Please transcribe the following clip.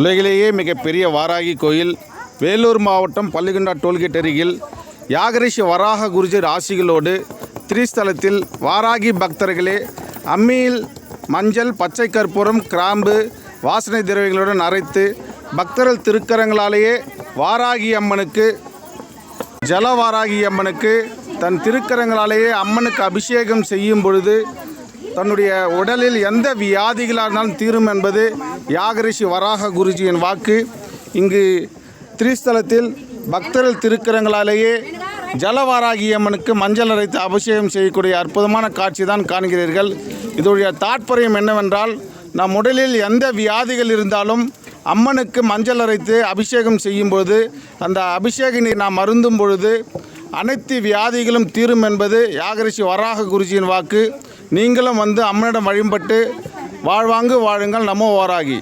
உலகிலேயே மிகப்பெரிய வாராகி கோயில் வேலூர் மாவட்டம் பள்ளிகுண்டா டோல்கேட் அருகில் யாகரிஷி வராக குருஜி ஆசிகளோடு திரிஸ்தலத்தில் வாராகி பக்தர்களே அம்மியில் மஞ்சள், பச்சை கற்பூரம், கிராம்பு, வாசனை திரவியங்களுடன் அரைத்து பக்தர்கள் திருக்கரங்களாலேயே வாராகி அம்மனுக்கு ஜலவாராகி அம்மனுக்கு தன் திருக்கரங்களாலேயே அம்மனுக்கு அபிஷேகம் செய்யும் பொழுது தன்னுடைய உடலில் எந்த வியாதிகளாக இருந்தாலும் தீரும் என்பது யாகரிஷி வராக குருஜியின் வாக்கு. இங்கு திரிஸ்தலத்தில் பக்தர்கள் திருக்கரங்களாலேயே ஜலவாராகி அம்மனுக்கு மஞ்சள் அரைத்து அபிஷேகம் செய்யக்கூடிய அற்புதமான காட்சி தான் காண்கிறீர்கள். இதோடைய தாற்பயம் என்னவென்றால், நம் உடலில் எந்த வியாதிகள் இருந்தாலும் அம்மனுக்கு மஞ்சள் அரைத்து அபிஷேகம் செய்யும்பொழுது அந்த அபிஷேக நீர் நாம் அருந்தும் பொழுது அனைத்து வியாதிகளும் தீரும் என்பது யாகரிஷி வராக குருஜியின் வாக்கு. நீங்களும் வந்து அம்மனிடம் வழிபட்டு வாழ்வாங்கு வாழுங்கள். நமோ வாராகி.